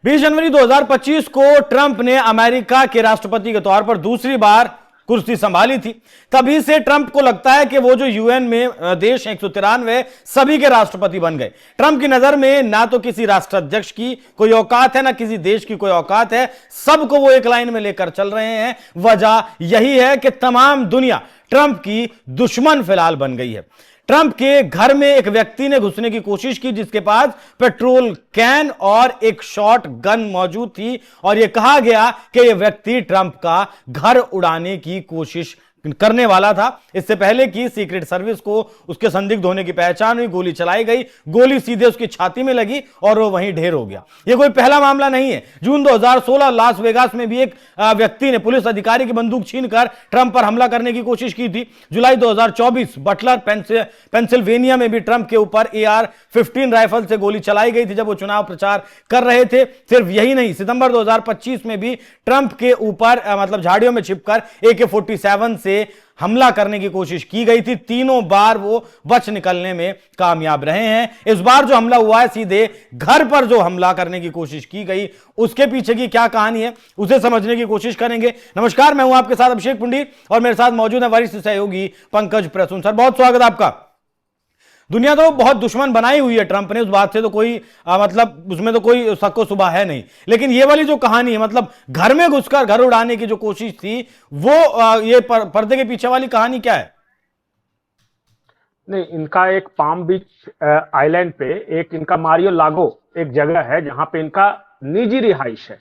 20 जनवरी 2025 को ट्रंप ने अमेरिका के राष्ट्रपति के तौर पर दूसरी बार कुर्सी संभाली थी। तभी से ट्रंप को लगता है कि वो जो यूएन में देश 193 सभी के राष्ट्रपति बन गए। ट्रंप की नजर में ना तो किसी राष्ट्राध्यक्ष की कोई औकात है, ना किसी देश की कोई औकात है। सबको वो एक लाइन में लेकर चल रहे हैं। वजह यही है कि तमाम दुनिया ट्रंप की दुश्मन फिलहाल बन गई है। ट्रंप के घर में एक व्यक्ति ने घुसने की कोशिश की जिसके पास पेट्रोल कैन और एक शॉट गन मौजूद थी, और यह कहा गया कि यह व्यक्ति ट्रंप का घर उड़ाने की कोशिश करने वाला था। इससे पहले कि सीक्रेट सर्विस को उसके संदिग्ध होने की पहचान हुई, गोली चलाई गई। गोली सीधे उसकी छाती में लगी और वो वहीं ढेर हो गया। यह कोई पहला मामला नहीं है। जून 2016 लास वेगास में भी एक व्यक्ति ने पुलिस अधिकारी की बंदूक छीनकर ट्रंप पर हमला करने की कोशिश की थी। जुलाई 2024 बटलर पेंसिल्वेनिया में भी ट्रंप के ऊपर AR-15 राइफल से गोली चलाई गई थी जब वो चुनाव प्रचार कर रहे थे। सिर्फ यही नहीं, सितंबर 2025 में भी ट्रंप के ऊपर झाड़ियों में छिपकर AK-47 से हमला करने की कोशिश की गई थी। तीनों बार वो बच निकलने में कामयाब रहे हैं। इस बार जो हमला हुआ है, सीधे घर पर जो हमला करने की कोशिश की गई, उसके पीछे की क्या कहानी है उसे समझने की कोशिश करेंगे। नमस्कार, मैं हूं आपके साथ अभिषेक पुंडीर और मेरे साथ मौजूद है वरिष्ठ सहयोगी पंकज प्रसून। सर, बहुत स्वागत आपका। दुनिया तो बहुत दुश्मन बनाई हुई है ट्रंप ने, उस बात से तो कोई उसमें तो कोई शक व शुबा है नहीं। लेकिन ये वाली जो कहानी है, घर में घुसकर घर उड़ाने की जो कोशिश थी, वो ये पर्दे के पीछे वाली कहानी क्या है? नहीं, इनका एक पाम बीच आइलैंड पे एक इनका मारियो लागो एक जगह है जहां पे इनका निजी रिहाइश है।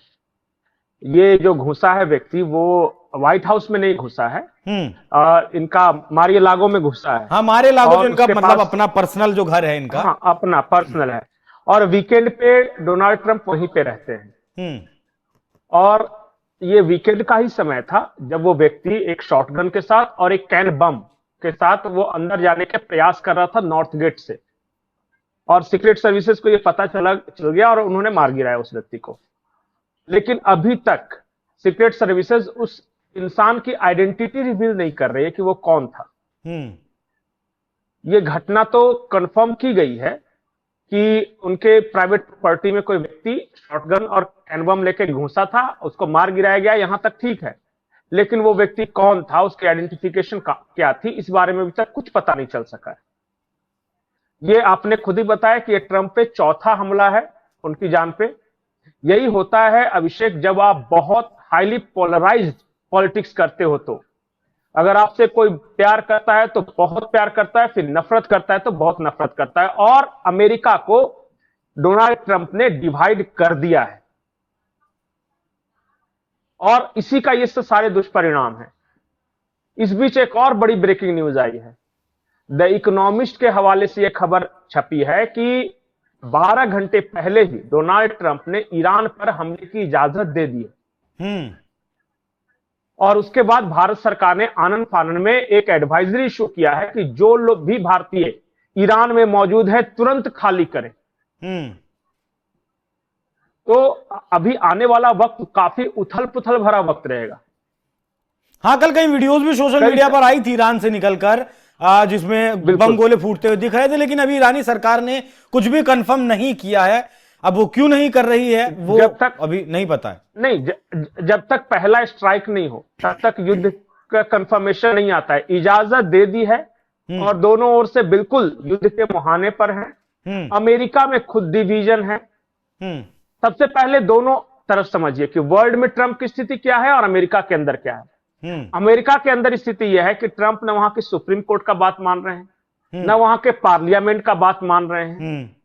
ये जो घुसा है व्यक्ति वो व्हाइट हाउस में नहीं घुसा है, इनका मारियो लागो में घुसा है। हाँ, मारियो लागो जो इनका अपना पर्सनल जो घर है इनका। हाँ, अपना पर्सनल है। और वीकेंड पे डोनाल्ड ट्रंप वहीं पे रहते हैं। और ये वीकेंड का ही समय था जब वो व्यक्ति एक शॉटगन के साथ और एक कैन बम के साथ वो अंदर जाने के प्रयास कर रहा था नॉर्थ गेट से, और सीक्रेट सर्विसेज को ये पता चल गया और उन्होंने मार गिराया उस व्यक्ति को। लेकिन अभी तक सीक्रेट सर्विसेज उस इंसान की आइडेंटिटी रिवील नहीं कर रही है कि वो कौन था। ये घटना तो कंफर्म की गई है कि उनके प्राइवेट प्रॉपर्टी में कोई व्यक्ति शॉटगन और कैन बम लेके घुसा था, उसको मार गिराया गया, यहां तक ठीक है। लेकिन वो व्यक्ति कौन था, उसकी आइडेंटिफिकेशन क्या थी, इस बारे में अभी तक कुछ पता नहीं चल सका है। ये आपने खुद ही बताया कि ये ट्रंप पे चौथा हमला है उनकी जान पे। यही होता है अभिषेक, जब आप बहुत हाईली पोलराइज्ड पॉलिटिक्स करते हो। तो अगर आपसे कोई प्यार करता है तो बहुत प्यार करता है, फिर नफरत करता है तो बहुत नफरत करता है। और अमेरिका को डोनाल्ड ट्रंप ने डिवाइड कर दिया है, और इसी का ये सारे दुष्परिणाम है। इस बीच एक और बड़ी ब्रेकिंग न्यूज आई है। द इकोनॉमिस्ट के हवाले से यह खबर छपी है कि 12 घंटे पहले ही डोनाल्ड ट्रंप ने ईरान पर हमले की इजाजत दे दी है। और उसके बाद भारत सरकार ने आनन फानन में एक एडवाइजरी इशू किया है कि जो लोग भी भारतीय ईरान में मौजूद है तुरंत खाली करें। तो अभी आने वाला वक्त काफी उथल पुथल भरा वक्त रहेगा। हाँ, कल कई वीडियोस भी सोशल मीडिया पर आई थी ईरान से निकलकर, जिसमें बम गोले फूटते हुए दिख रहे थे। लेकिन अभी ईरानी सरकार ने कुछ भी कंफर्म नहीं किया है। अब वो क्यों नहीं कर रही है वो जब तक अभी नहीं पता है। नहीं, जब तक पहला स्ट्राइक नहीं हो तब तक युद्ध का कंफर्मेशन नहीं आता है। इजाजत दे दी है और दोनों ओर से बिल्कुल युद्ध के मुहाने पर है। अमेरिका में खुद डिवीजन है। सबसे पहले दोनों तरफ समझिए कि वर्ल्ड में ट्रंप की स्थिति क्या है और अमेरिका के अंदर क्या है। अमेरिका के अंदर स्थिति यह है कि ट्रंप न वहां के सुप्रीम कोर्ट का बात मान रहे हैं, न वहां के पार्लियामेंट का बात मान रहे हैं,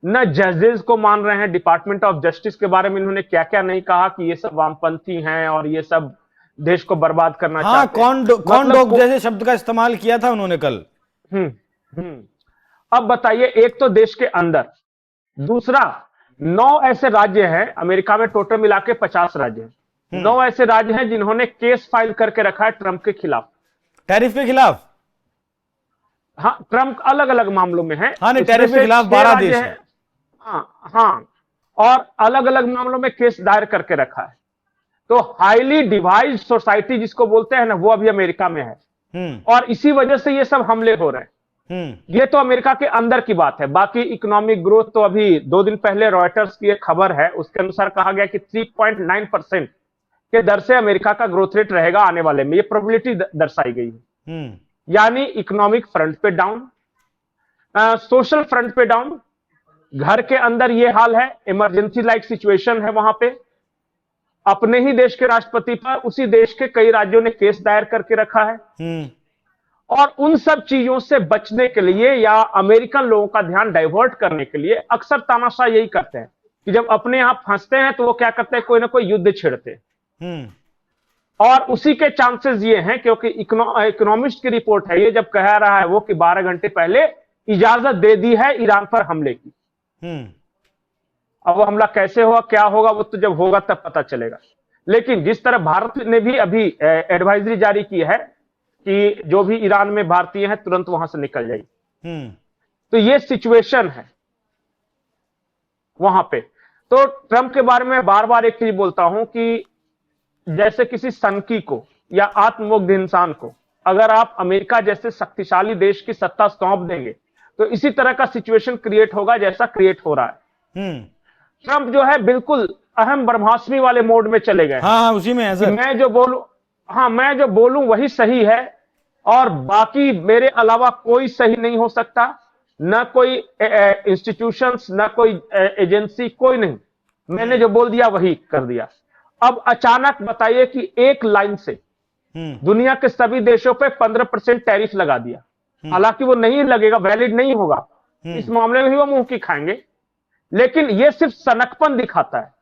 न जजेस को मान रहे हैं। डिपार्टमेंट ऑफ जस्टिस के बारे में इन्होंने क्या क्या नहीं कहा कि ये सब वामपंथी हैं और ये सब देश को बर्बाद करना चाहते हैं। कौन डॉग जैसे शब्द का इस्तेमाल किया था उन्होंने कल। अब बताइए, एक तो देश के अंदर, दूसरा 9 ऐसे राज्य हैं अमेरिका में, टोटल मिला के 50 राज्य हैं। 9 ऐसे राज्य हैं जिन्होंने केस फाइल करके रखा है ट्रंप के खिलाफ, टैरिफ के खिलाफ। हाँ, ट्रंप अलग अलग मामलों में है। हाँ, टैरिफ के खिलाफ 12 देश हैं। हाँ, और अलग अलग मामलों में केस दायर करके रखा है। तो हाईली डिवाइड सोसाइटी जिसको बोलते हैं ना, वो अभी अमेरिका में है। और इसी वजह से ये सब हमले हो रहे हैं। ये तो अमेरिका के अंदर की बात है। बाकी इकोनॉमिक ग्रोथ तो अभी 2 दिन पहले रॉयटर्स की एक खबर है, उसके अनुसार कहा गया कि 3.9% के दर से अमेरिका का ग्रोथ रेट रहेगा आने वाले में। ये प्रोबेबिलिटी दर्शाई गई है। यानी इकोनॉमिक फ्रंट पे डाउन, सोशल फ्रंट पे डाउन, घर के अंदर ये हाल है, इमरजेंसी लाइक सिचुएशन है वहां पे। अपने ही देश के राष्ट्रपति पर उसी देश के कई राज्यों ने केस दायर करके रखा है। और उन सब चीजों से बचने के लिए या अमेरिकन लोगों का ध्यान डाइवर्ट करने के लिए अक्सर तानाशाह यही करते हैं कि जब अपने यहां फंसते हैं तो वो क्या करते हैं, कोई ना कोई युद्ध छेड़ते हैं। और उसी के चांसेस ये हैं, क्योंकि इकोनॉमिस्ट की रिपोर्ट है ये, जब कह रहा है वो कि 12 घंटे पहले इजाजत दे दी है ईरान पर हमले की। अब वो हमला कैसे होगा, क्या होगा, वो तो जब होगा तब पता चलेगा। लेकिन जिस तरह भारत ने भी अभी एडवाइजरी जारी की है कि जो भी ईरान में भारतीय हैं तुरंत वहां से निकल जाइए, तो ये सिचुएशन है वहां पे। तो ट्रंप के बारे में बार बार एक चीज बोलता हूं कि जैसे किसी सनकी को या आत्ममुग्ध इंसान को अगर आप अमेरिका जैसे शक्तिशाली देश की सत्ता सौंप देंगे तो इसी तरह का सिचुएशन क्रिएट होगा जैसा क्रिएट हो रहा है। ट्रंप जो है बिल्कुल अहम ब्रह्मास्मि वाले मोड में चले गए। हाँ, उसी में है सर। मैं जो बोलूं वही सही है और बाकी मेरे अलावा कोई सही नहीं हो सकता, न कोई इंस्टीट्यूशंस, न कोई एजेंसी, कोई नहीं। मैंने जो बोल दिया वही कर दिया। अब अचानक बताइए कि एक लाइन से दुनिया के सभी देशों पे 15% टैरिफ लगा दिया। हालांकि वो नहीं लगेगा, वैलिड नहीं होगा, इस मामले में भी वो मुंह की खाएंगे, लेकिन ये सिर्फ सनकपन दिखाता है।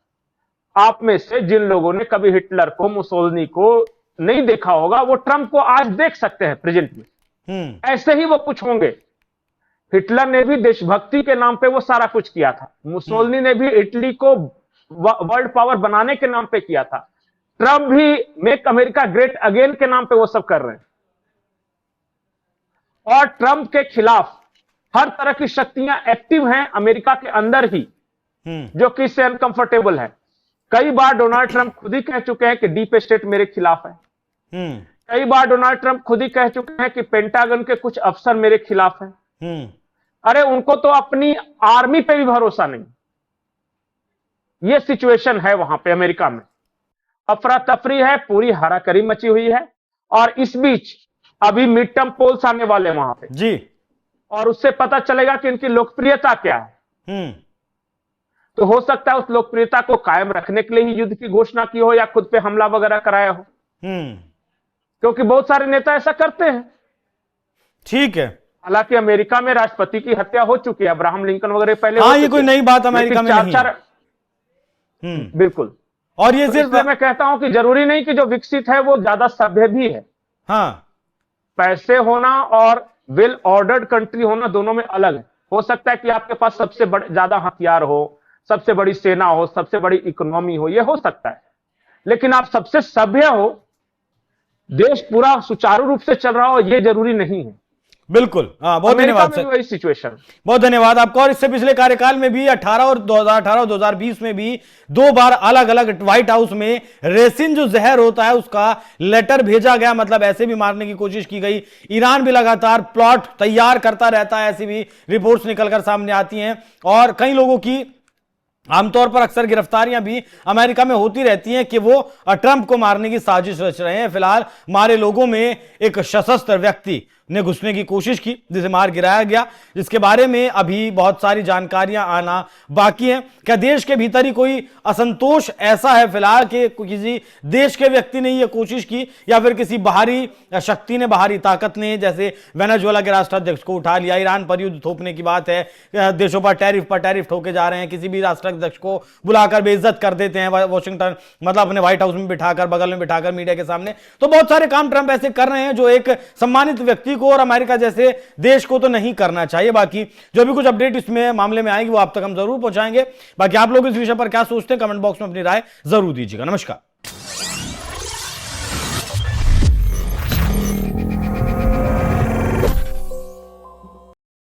आप में से जिन लोगों ने कभी हिटलर को, मुसोलिनी को नहीं देखा होगा, वो ट्रंप को आज देख सकते हैं प्रेजेंट में। ऐसे ही वो कुछ होंगे। हिटलर ने भी देशभक्ति के नाम पे वो सारा कुछ किया था, मुसोलिनी ने भी इटली को वर्ल्ड पावर बनाने के नाम पे किया था, ट्रंप भी मेक अमेरिका ग्रेट अगेन के नाम पे वो सब कर रहे हैं। और ट्रंप के खिलाफ हर तरह की शक्तियां एक्टिव हैं अमेरिका के अंदर ही, जो कि इससे अनकंफर्टेबल है। कई बार डोनाल्ड ट्रंप खुद ही कह चुके हैं कि डीप स्टेट मेरे खिलाफ है। कई बार डोनाल्ड ट्रंप खुद ही कह चुके हैं कि पेंटागन के कुछ अफसर मेरे खिलाफ हैं। अरे उनको तो अपनी आर्मी पे भी भरोसा नहीं। यह सिचुएशन है वहां पे अमेरिका में, अफरा तफरी है, पूरी हराकरी मची हुई है। और इस बीच अभी मिड टर्म पोल्स आने वाले वहां पे जी, और उससे पता चलेगा कि इनकी लोकप्रियता क्या है। तो हो सकता है उस लोकप्रियता को कायम रखने के लिए ही युद्ध की घोषणा की हो या खुद पे हमला वगैरह कराया हो, क्योंकि बहुत सारे नेता ऐसा करते हैं। ठीक है। हालांकि अमेरिका में राष्ट्रपति की हत्या हो चुकी है, अब्राहम लिंकन वगैरह पहले। हाँ, ये कोई नई बात अमेरिका में नहीं है। बिल्कुल। और ये तो सिर्फ मैं कहता हूं कि जरूरी नहीं कि जो विकसित है वो ज्यादा सभ्य भी है। हाँ, पैसे होना और वेल ऑर्डर्ड कंट्री होना दोनों में अलग है। हो सकता है कि आपके पास सबसे ज्यादा हथियार हो, सबसे बड़ी सेना हो, सबसे बड़ी इकोनॉमी हो, यह हो सकता है, लेकिन आप सबसे सभ्य हो, देश पूरा सुचारू रूप से चल रहा हो, यह जरूरी नहीं है। बिल्कुल। हाँ, बहुत धन्यवाद सर। वही सिचुएशन। बहुत धन्यवाद आपका। और इससे पिछले कार्यकाल में भी 2018 और 2020 में भी 2 बार अलग अलग व्हाइट हाउस में रेसिन जो जहर होता है उसका लेटर भेजा गया, मतलब ऐसे भी मारने की कोशिश की गई। ईरान भी लगातार प्लॉट तैयार करता रहता है, ऐसी भी रिपोर्ट्स निकलकर सामने आती हैं। और कई लोगों की आमतौर पर अक्सर गिरफ्तारियां भी अमेरिका में होती रहती हैं कि वो ट्रंप को मारने की साजिश रच रहे हैं। फिलहाल मारे लोगों में एक सशस्त्र व्यक्ति ने घुसने की कोशिश की जिसे मार गिराया गया, जिसके बारे में अभी बहुत सारी जानकारियां आना बाकी हैं। क्या देश के भीतर ही कोई असंतोष ऐसा है फिलहाल कि किसी देश के व्यक्ति ने यह कोशिश की या फिर किसी बाहरी शक्ति ने, बाहरी ताकत ने, जैसे वेनेजुएला के राष्ट्राध्यक्ष को उठा लिया, ईरान पर युद्ध थोपने की बात है, देशों पर टैरिफ ठोके जा रहे हैं, किसी भी राष्ट्राध्यक्ष को बुलाकर बेइज्जत कर देते हैं वॉशिंगटन, मतलब अपने व्हाइट हाउस में बिठाकर, बगल में बिठाकर मीडिया के सामने। तो बहुत सारे काम ट्रंप ऐसे कर रहे हैं जो एक सम्मानित व्यक्ति को और अमेरिका जैसे देश को तो नहीं करना चाहिए। बाकी जो भी कुछ अपडेट इसमें मामले में आएगी वो आप तक हम जरूर पहुंचाएंगे। बाकी आप लोग इस विषय पर क्या सोचते हैं कमेंट बॉक्स में अपनी राय जरूर दीजिएगा। नमस्कार।